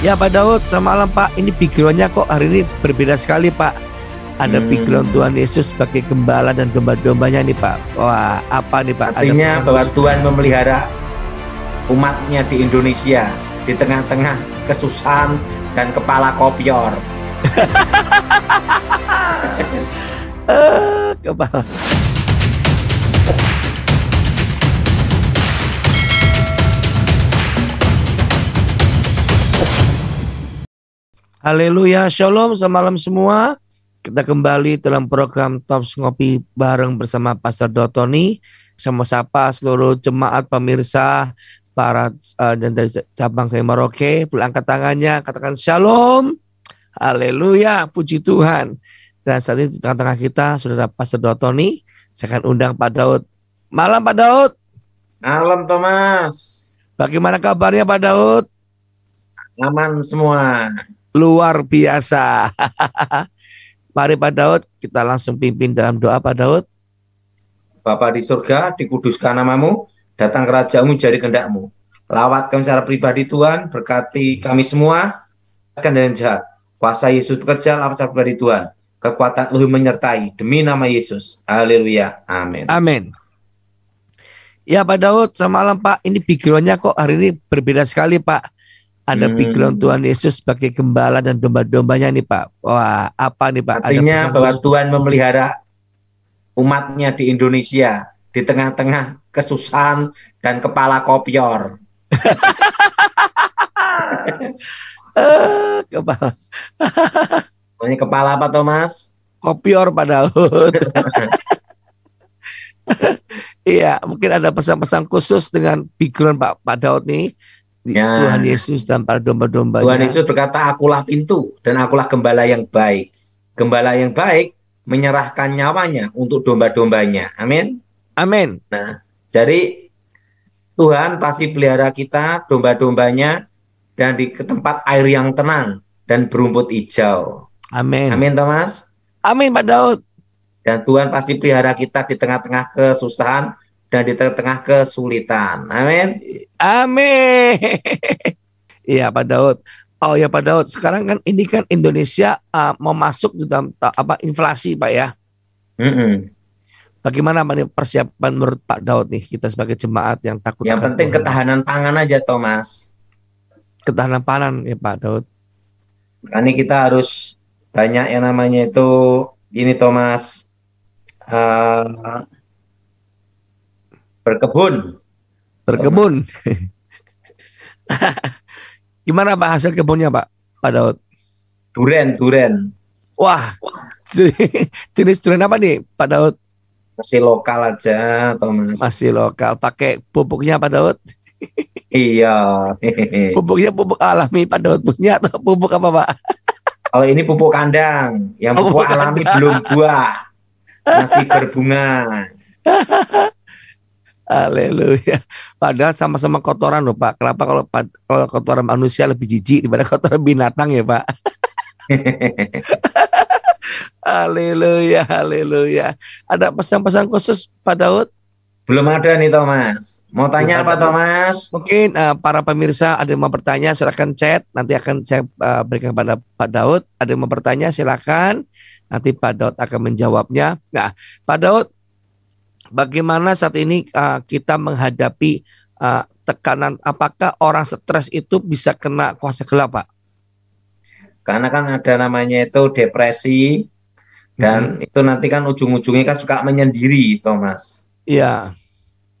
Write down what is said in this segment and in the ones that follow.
Ya Pak Daud, selamat malam Pak. Ini backgroundnya kok hari ini berbeda sekali Pak. Ada background Tuhan Yesus sebagai gembala dan domba-dombanya nih Pak. Wah, apa nih Pak? Artinya bahwa Tuhan memelihara umatnya di Indonesia di tengah-tengah kesusahan dan kepala kopior. Kepala. Haleluya, shalom, selamat malam semua. Kita kembali dalam program Tops Ngopi bareng bersama Pastor Dotoni. Sama sapa seluruh jemaat pemirsa para dan dari cabang KM Maroke. Angkat tangannya, katakan shalom. Haleluya, puji Tuhan. Dan saat ini di tengah-tengah kita sudah ada Pastor Dotoni. Saya akan undang Pak Daud. Malam Pak Daud. Malam Thomas. Bagaimana kabarnya Pak Daud? Aman semua. Luar biasa. Mari Pak Daud, kita langsung pimpin dalam doa Pak Daud. Bapa di surga, dikuduskan namamu, datang kerajaanmu jadi kehendakmu. Lawat kami secara pribadi Tuhan, berkati kami semua, lepaskan dari jahat. Kuasa Yesus bekerja, lawat secara pribadi Tuhan. Kekuatan Tuhan menyertai, demi nama Yesus. Haleluya, amin. Amin. Ya Pak Daud, selamat malam Pak. Ini backgroundnya kok hari ini berbeda sekali Pak. Ada background Tuhan Yesus sebagai gembala dan domba-dombanya nih Pak. Wah, apa nih Pak? Artinya bahwa Tuhan memelihara umatnya di Indonesia di tengah-tengah kesusahan dan kepala kopior. Kepala. Ini kepala apa Thomas? Kopior Pak Daud. Iya, mungkin ada pesan-pesan khusus dengan background Pak Daud nih. Ya. Tuhan Yesus dan para domba-dombanya. Tuhan Yesus berkata, akulah pintu dan akulah gembala yang baik. Gembala yang baik menyerahkan nyawanya untuk domba-dombanya. Amin. Amin. Nah, jadi Tuhan pasti pelihara kita, domba-dombanya, dan di tempat air yang tenang dan berumput hijau. Amin. Amin, Thomas. Amin, Pak Daud. Dan Tuhan pasti pelihara kita di tengah-tengah kesusahan dan di tengah-tengah kesulitan. Amin. Amin. Iya Pak Daud. Oh ya Pak Daud, sekarang kan ini kan Indonesia mau masuk di dalam inflasi Pak ya. Bagaimana persiapan menurut Pak Daud nih, kita sebagai jemaat yang takut? Yang penting ketahanan pangan aja Thomas. Ketahanan pangan ya Pak Daud. Ini kita harus banyak yang namanya itu ini Thomas. Berkebun. Gimana Pak hasil kebunnya Pak Daud? Duren. Wah, jenis duren apa nih Pak Daud? Masih lokal aja Thomas. Masih lokal. Pakai pupuknya Pak Daud? Iya. Pupuknya pupuk alami Pak Daud punya atau pupuk apa Pak? Kalau ini pupuk kandang. Yang pupuk alami belum buah. Masih berbunga. Haleluya. Padahal sama-sama kotoran loh Pak. Kenapa kalau kotoran manusia lebih jijik daripada kotoran binatang ya Pak? Haleluya, haleluya. Ada pesan-pesan khusus Pak Daud? Belum ada nih Thomas. Mau tanya apa Thomas? Mungkin para pemirsa ada yang mau bertanya, silakan chat. Nanti akan saya berikan kepada Pak Daud. Ada yang mau bertanya, silakan. Nanti Pak Daud akan menjawabnya. Nah, Pak Daud, bagaimana saat ini kita menghadapi tekanan? Apakah orang stres itu bisa kena kuasa gelap, Pak? Karena kan ada namanya itu depresi, dan itu nanti kan ujung-ujungnya kan suka menyendiri, Thomas. Iya.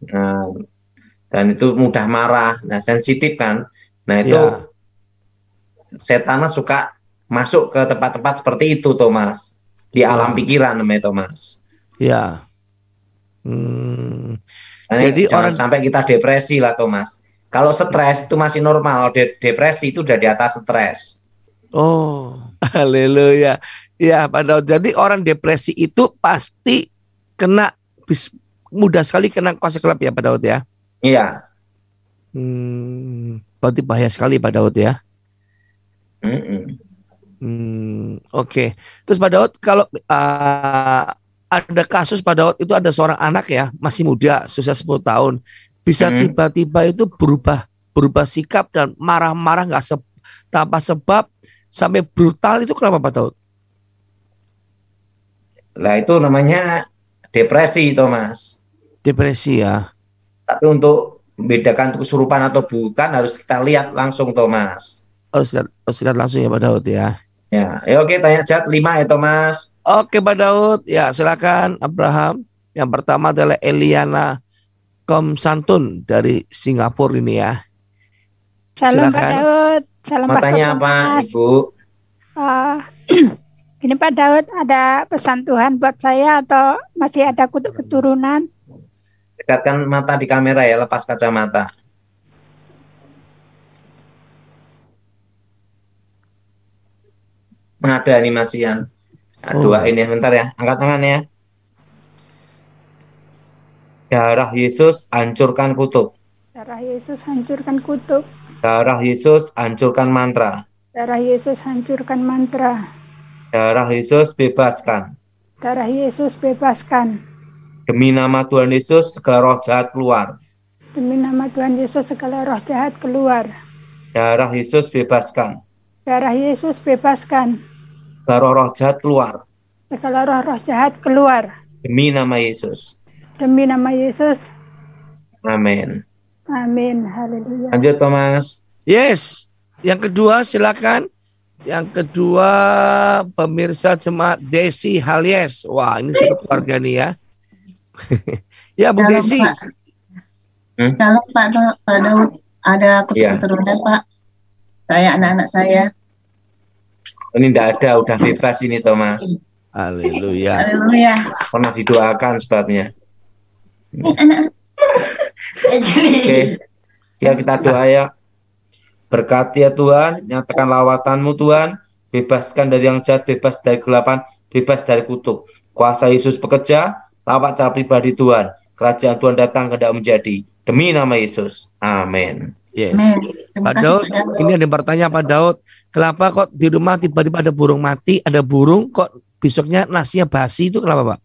Nah, dan itu mudah marah, nah sensitif kan. Nah itu setan suka masuk ke tempat-tempat seperti itu, Thomas. Di alam pikiran namanya, Thomas. Iya. Jadi jangan sampai kita depresi lah Thomas. Kalau stres itu masih normal, depresi itu udah di atas stres. Oh, haleluya. Ya Pak Daud, jadi orang depresi itu pasti kena, mudah sekali kena kuasa gelap ya Pak Daud ya? Iya. Berarti bahaya sekali Pak Daud ya? Oke. Terus Pak Daud, kalau ada kasus Pak Daud itu ada seorang anak ya, masih muda, usia 10 tahun, bisa tiba-tiba itu berubah sikap dan marah-marah tanpa sebab sampai brutal itu kenapa Pak Daud? Lah itu namanya depresi, Thomas. Depresi ya. Tapi untuk membedakan kesurupan atau bukan harus kita lihat langsung, Thomas. Harus lihat langsung ya Pak Daud ya. Ya, oke, tanya Jat 5 ya, Thomas. Oke Pak Daud, ya silakan Abraham. Yang pertama adalah Eliana Komsantun dari Singapura ini ya. Salam Silakan. Pak Daud. Salam Pak Matanya apa, Ibu? Ini Pak Daud, ada pesan Tuhan buat saya atau masih ada kutuk keturunan? Dekatkan mata di kamera ya, lepas kacamata. Ada animasian. Doain ya, bentar ya. Angkat tangan ya. Darah Yesus hancurkan kutuk. Darah Yesus hancurkan kutuk. Darah Yesus hancurkan mantra. Darah Yesus hancurkan mantra. Darah Yesus bebaskan. Darah Yesus bebaskan. Demi nama Tuhan Yesus, segala roh jahat keluar. Demi nama Tuhan Yesus, segala roh jahat keluar. Darah Yesus bebaskan. Darah Yesus bebaskan. Segala roh jahat keluar. Segala roh jahat keluar. Demi nama Yesus. Demi nama Yesus. Amin. Amin. Haleluya. Lanjut, Thomas. Yes. Yang kedua silakan. Yang kedua pemirsa jemaat Desi Halies. Wah, ini satu keluarga nih ya. Ya Bu Desi. Kalau Pak Daud ada keturunan Pak. Saya anak-anak saya. Ini tidak ada, udah bebas ini, Thomas. Haleluya. Haleluya. Pernah didoakan sebabnya. Ini anak. Oke. Ya, kita doa ya. Berkati ya Tuhan, nyatakan lawatanmu Tuhan, bebaskan dari yang jahat, bebas dari kegelapan, bebas dari kutuk. Kuasa Yesus bekerja, lawat cara pribadi Tuhan. Kerajaan Tuhan datang kehendak menjadi. Demi nama Yesus. Amin. Yes. Pak Daud, ini ada pertanyaan Pak Daud. Kenapa kok di rumah tiba-tiba ada burung mati, ada burung, kok besoknya nasinya basi, itu kenapa Pak?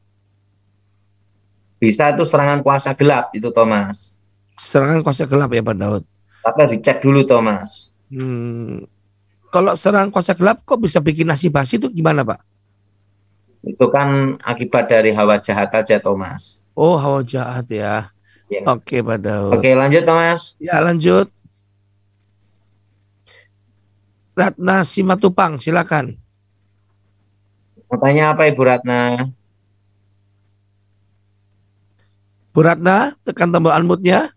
Bisa itu serangan kuasa gelap itu, Thomas. Serangan kuasa gelap ya Pak Daud. Tapi dicek dulu, Thomas. Kalau serangan kuasa gelap kok bisa bikin nasi basi itu gimana Pak? Itu kan akibat dari hawa jahat aja, Thomas. Oh, hawa jahat ya. Ya. Oke Pak Daud. Oke, lanjut Thomas. Ya lanjut. Ratna Simatupang, silakan. Mau tanya apa Ibu Ratna? Bu Ratna, tekan tombol unmute-nya.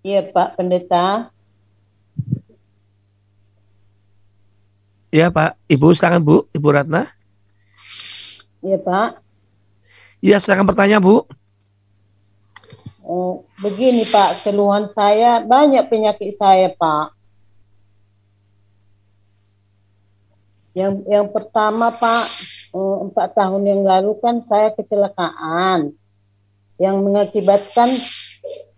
Iya Pak Pendeta. Ya Pak, Ibu silakan Bu, Ibu Ratna. Iya Pak. Ya silakan bertanya Bu. Begini Pak, keluhan saya banyak penyakit saya Pak. Yang pertama Pak, 4 tahun yang lalu kan saya kecelakaan yang mengakibatkan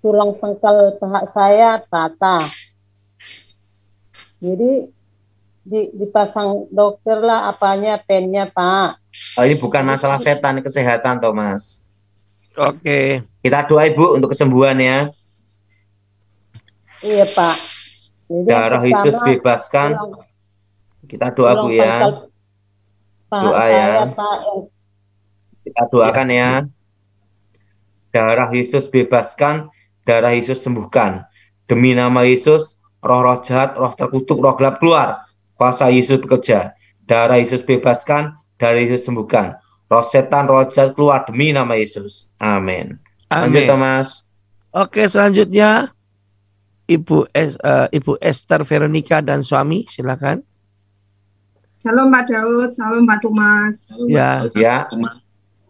tulang pangkal paha saya patah. Jadi dipasang dokter lah apanya pennya Pak. Oh, ini bukan masalah setan, kesehatan, Thomas. Oke. Kita doa Ibu untuk kesembuhan ya. Iya Pak. Jadi darah Yesus bebaskan. Kita doa Bu ya. Doa ya. Pak. Kita doakan ya. Darah Yesus bebaskan, darah Yesus sembuhkan. Demi nama Yesus, roh-roh jahat, roh terkutuk, roh gelap keluar. Kuasa Yesus bekerja. Darah Yesus bebaskan, darah Yesus sembuhkan. Roh setan, roh jahat keluar demi nama Yesus. Amin. Lanjut Thomas. Oke, selanjutnya Ibu Esther Veronica dan suami, silakan. Shalom Pak Daud, salam Pak Thomas. Ya. Ya.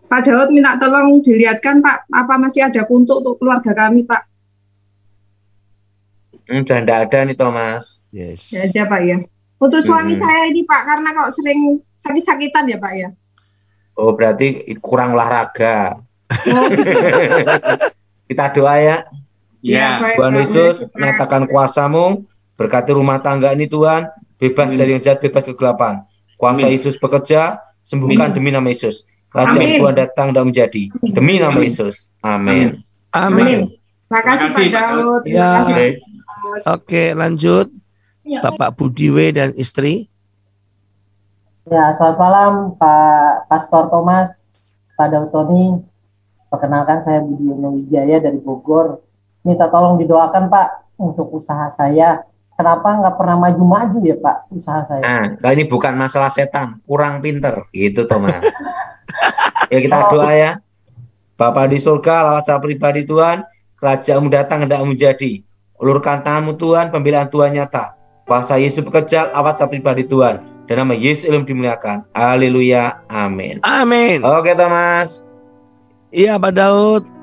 Pak Daud minta tolong dilihatkan Pak, apa masih ada kuntuk untuk keluarga kami Pak? Sudah tidak ada nih Thomas. Yes. Ya ada Pak ya. Untuk suami saya ini Pak, karena kok sering sakit-sakitan ya Pak ya. Oh berarti kurang olahraga. Kita doa ya. Ya. Tuhan Yesus, nyatakan kuasamu, berkati rumah tangga ini Tuhan, bebas dari yang jahat, bebas kegelapan. Kuasa Yesus bekerja, sembuhkan demi nama Yesus. Kerajaan Tuhan datang dan menjadi demi nama Yesus. Amin. Amin. Terima kasih Pak Daud. Ya. Oke, lanjut. Bapak Budiwe dan istri. Ya, selamat malam Pak Pastor Thomas, Pak Daud Tony. Perkenalkan saya Budi Wijaya dari Bogor. Minta tolong didoakan Pak untuk usaha saya. Kenapa nggak pernah maju-maju ya Pak usaha saya? Nah, ini bukan masalah setan, kurang pinter gitu Thomas. Ya kita doa ya. Bapa di surga, lewat saya pribadi Tuhan, kerajaan-Mu datang, hendak-Mu jadi. Ulurkan tangan-Mu Tuhan, pembelaan Tuhan nyata. Kuasa Yesus bekerja, lewat saya pribadi Tuhan. Dan nama Yesus ilmu dimuliakan. Haleluya. Amin. Amin. Oke Thomas. Iya Pak Daud.